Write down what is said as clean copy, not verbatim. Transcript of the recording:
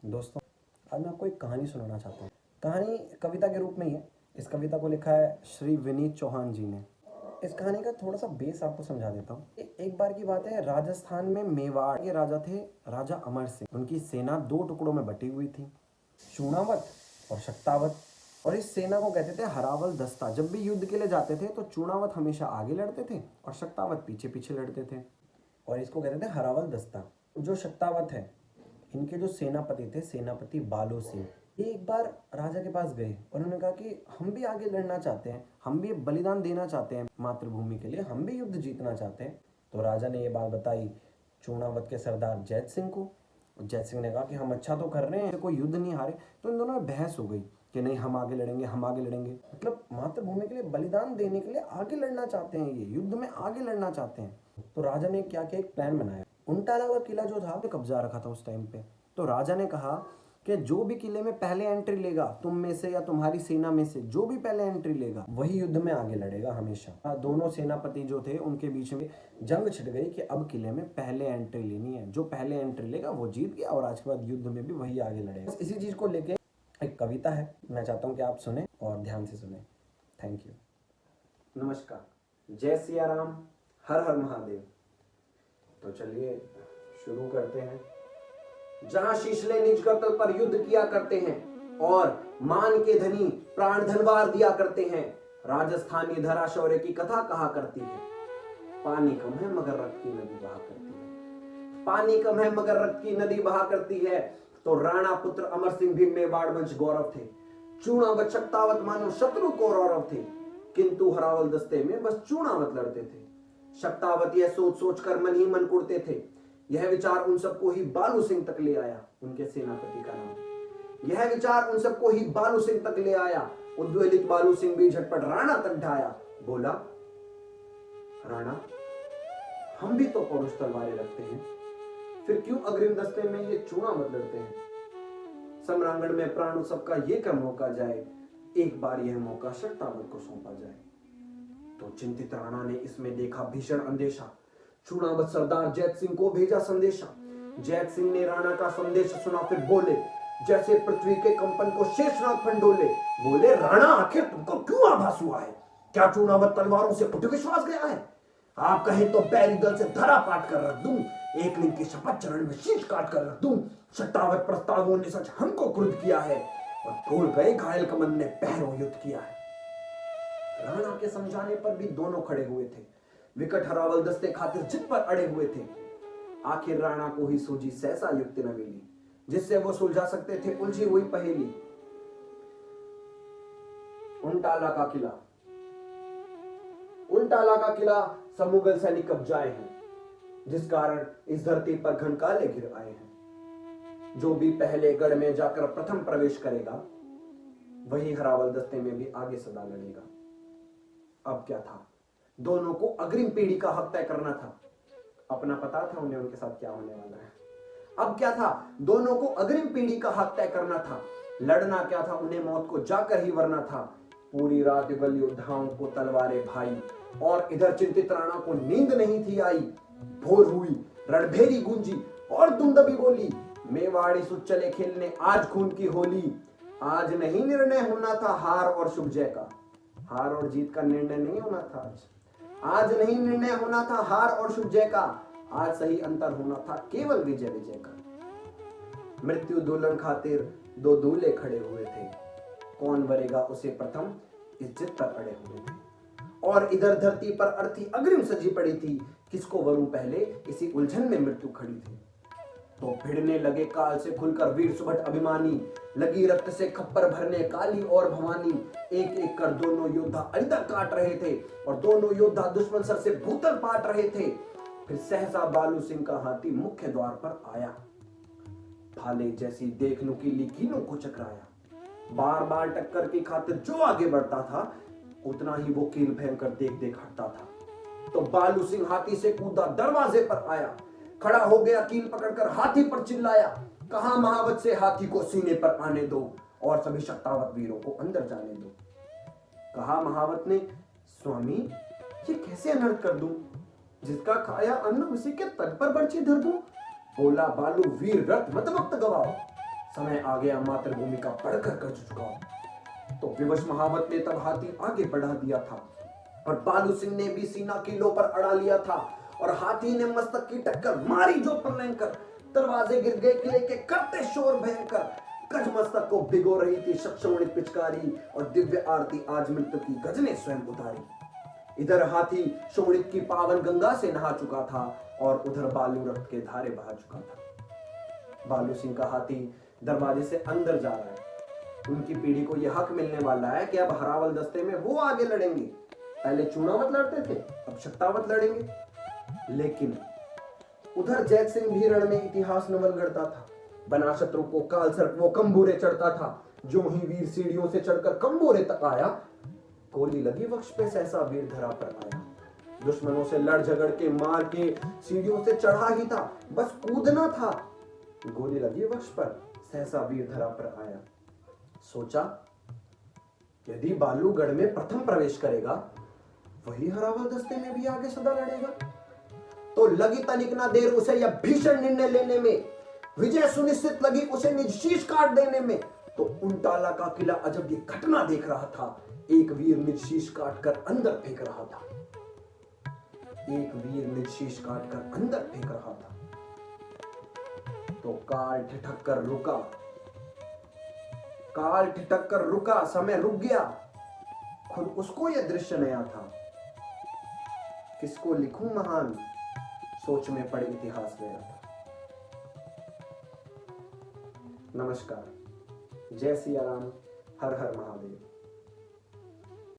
दोस्तों, आज मैं आपको एक कहानी सुनाना चाहता हूँ। कहानी कविता के रूप में ही है। इस कविता को लिखा है श्री विनीत चौहान जी ने। इस कहानी का थोड़ा सा बेस आपको समझा देता हूँ। एक बार की बात है, राजस्थान में मेवाड़ के राजा थे, राजा अमर सिंह। उनकी सेना दो टुकड़ों में बटी हुई थी, चूणावत और शक्तावत। और इस सेना को कहते थे हरावल दस्ता। जब भी युद्ध के लिए जाते थे तो चूणावत हमेशा आगे लड़ते थे और शक्तावत पीछे पीछे लड़ते थे, और इसको कहते थे हरावल दस्ता। जो शक्तावत है, इनके जो सेनापति थे, सेनापति बालो सिंह, ये एक बार राजा के पास गए और उन्होंने कहा कि हम भी आगे लड़ना चाहते हैं, हम भी बलिदान देना चाहते हैं मातृभूमि के लिए, हम भी युद्ध जीतना चाहते हैं। तो राजा ने ये बात बताई चूणावत के सरदार जैत सिंह को। जैत सिंह ने कहा कि हम अच्छा तो कर रहे हैं, कोई युद्ध नहीं हारे। तो इन दोनों में बहस हो गई कि नहीं, हम आगे लड़ेंगे, हम आगे लड़ेंगे। मतलब मातृभूमि के लिए बलिदान देने के लिए आगे लड़ना चाहते हैं, ये युद्ध में आगे लड़ना चाहते हैं। तो राजा ने क्या किया, एक प्लान बनाया। उंटाला का किला जो था, कब्जा रखा था उस टाइम पे। तो राजा ने कहा कि जो भी किले में पहले एंट्री लेगा, तुम में से या तुम्हारी सेना में से जो भी पहले एंट्री लेगा, वही युद्ध में आगे लड़ेगा हमेशा। दोनों सेनापति जो थे, उनके बीच में जंग छिड़ गई कि अब किले में पहले एंट्री लेनी है। जो पहले एंट्री लेगा वो जीत गया, और आज के बाद युद्ध में भी वही आगे लड़ेगा। इसी चीज को लेके एक कविता है, मैं चाहता हूँ कि आप सुने और ध्यान से सुने। Thank you. नमस्कार, जय सिया राम, हर हर महादेव। तो चलिए शुरू करते हैं। जहां शीशले निज कर्तल पर युद्ध किया करते हैं और मान के धनी प्राण धनवार दिया करते हैं, राजस्थानी धरा शौर्य की कथा कहा करती है। पानी कम है मगर रक्त की नदी बहा करती है। पानी कम है मगर रक्त की नदी बहा करती है। तो राणा पुत्र अमर सिंह भी मेवाड़ वंश गौरव थे। चूणावत शक्तावत मानो शत्रु कौरव थे, किंतु हरावल दस्ते में बस चूणावत लड़ते थे। शक्तावत यह सोच सोच कर मन ही मन कुड़ते थे। यह विचार उन सबको ही बालू सिंह तक ले आया, उनके सेनापति का नाम। यह विचार उन सबको ही बालू सिंह तक ले आया। उद्वेलित बालू सिंह भी झटपट राणा तक ढाया। बोला, राणा, हम भी तो पौरुष तलवारें रखते हैं, फिर क्यों अग्रिम दस्ते में ये चूणावत लड़ते हैं? सम्रांगण में प्राण उत्सव का ये क्या मौका जाए, एक बार यह मौका शक्तावत को सौंपा जाए। तो चिंतित राणा ने इसमें देखा भीषण अंदेशा। चूणावत सरदार जैत सिंह को भेजा संदेशा। जैत सिंह ने राणा का संदेश सुना, फिर बोले जैसे पृथ्वी के कंपन को शेषनाग फंडोले। बोले, राणा, आखिर तुमको क्यों आभास हुआ है? क्या चूणावत तलवारों से उठ विश्वास गया है? आप कहें तो बैरी दल से धरा पाट कर रख दूं, एक लिंग की शपथ चरण में शीश काट कर रख दूं। शक्तावत प्रस्तावों ने सच हमको क्रुद्ध किया है, और भूल गए घायल कमल ने पहरों युद्ध किया है। राणा के समझाने पर भी दोनों खड़े हुए थे, विकट हरावल दस्ते खातिर जिद पर अड़े हुए थे। आखिर राणा को ही सूझी सहसा युक्ति नवीली, जिससे वो सुलझा सकते थे उलझी हुई पहेली। उंटाला का किला। उंटाला का किला सब मुगल सैनिक कब्जाए हैं, जिस कारण इस धरती पर घनकाले घिर आए हैं। जो भी पहले गढ़ में जाकर प्रथम प्रवेश करेगा, वही हरावल दस्ते में भी आगे सदा लड़ेगा। अब क्या था, दोनों को अग्रिम पीढ़ी का हक तय करना था। अपना पता था उन्हें उनके साथ क्या होने वाला है। अब क्या था, दोनों को अग्रिम पीढ़ी का हक तय करना था। लड़ना क्या था, उन्हें मौत को जाकर ही वरना था। पूरी रात युगल योद्धाओं को तलवारें भाई, और इधर चिंतित राणा को नींद नहीं थी आई। भोर हुई, रणभेरी गूंजी और दुंदबी बोली, मेवाड़ी सुत चले खेलने आज खून की होली। आज नहीं निर्णय होना था हार और शुभ जय का, हार और जीत का निर्णय नहीं होना था आज नहीं निर्णय होना था हार और शुभ जय का, आज सही अंतर होना था केवल विजय विजय का। मृत्यु दुल्हन खातिर दो दूल्हे खड़े हुए थे, कौन वरेगा उसे प्रथम इस जिद पर अड़े हुए थे। और इधर धरती पर अर्थी अग्रिम सजी पड़ी थी, किसको वरूं पहले इसी उलझन में मृत्यु खड़ी थी। तो भिड़ने लगे काल से खुलकर वीर सुभट अभिमानी, लगी रक्त से खप्पर भरने काली और भवानी। एक एक कर दोनों योद्धा अरिदा काट रहे थे, और दोनों योद्धा दुश्मन सर से भूतल पाट रहे थे। फिर सहसा बालू सिंह का हाथी मुख्य द्वार पर आया, भाले जैसी देख नुकीली कीलों को चकराया। बार बार टक्कर की खातिर जो आगे बढ़ता था, उतना ही वो कील भयंकर देख देख हटता था। तो बालू सिंह हाथी से कूदा, दरवाजे पर आया, खड़ा हो गया, कील पकड़कर हाथी पर चिल्लाया, कहा महावत से हाथी को सीने पर आने दो और सभी शक्तावत वीरों को अंदर जाने दो। कहा महावत ने, स्वामी, ये कैसे अनर्थ कर दूं? जिसका खाया अन्न उसी के तट पर बर्छी धर दूं। बोला बालू, वीर रथ मत वक्त गवाओ, समय आ गया मातृभूमि का बढ़कर कर चुका। तो विवश महावत ने तब हाथी आगे बढ़ा दिया था और बालू सिंह ने भी सीना किलो पर अड़ा लिया था और हाथी ने मस्तक की टक्कर मारी जो प्रलयंकर। दरवाजे गिर गए किले के करते शोर भयंकर। गज मस्तक को भिगो रही थी शक्षोणित पिचकारी और दिव्य आरती आज मृत्यु की गज ने स्वयं उतारी। इधर हाथी शोणित की पावन गंगा से नहा चुका था और उधर बालू रक्त के धारे बहा चुका था। बालू सिंह का हाथी दरवाजे से अंदर जा रहा है। उनकी पीढ़ी को यह हक मिलने वाला है कि अब हरावल दस्ते में वो आगे लड़ेंगे। पहले चुनावत लड़ते थे, अब शक्तावत लड़ेंगे। लेकिन उधर जैत सिंह भी रण में इतिहास नवल गढ़ता था। बना शत्रु को काल सर्प वो कंबोरे चढ़ता था। जो ही वीर सीढ़ियों से चढ़कर कंबोरे तक आया, गोली लगी वक्ष पे सहसा वीर धरा पर आया। दुश्मनों से लड़ झगड़ के मार के सीढ़ियों से चढ़ा ही था, बस कूदना था। गोली लगी वक्ष पर सहसा वीर धरा पर आया। सोचा यदि बालूगढ़ में प्रथम प्रवेश करेगा, वही हरावल दस्ते में भी आगे सदा लड़ेगा। तो लगी तनिक ना देर उसे यह भीषण निर्णय लेने में। विजय सुनिश्चित लगी उसे निज शीश काट देने में। तो उंटाला का किला अजब ये घटना देख रहा था। एक वीर निज शीश काट कर अंदर फेंक रहा था। एक वीर निज शीश काट कर अंदर फेंक रहा था। तो काल ठिठक कर रुका। काल ठिठक कर रुका, समय रुक गया। खुद उसको यह दृश्य नया था। किसको लिखूं महान, सोच में पड़े इतिहास गया था। नमस्कार, जय सिया राम, हर हर महादेव।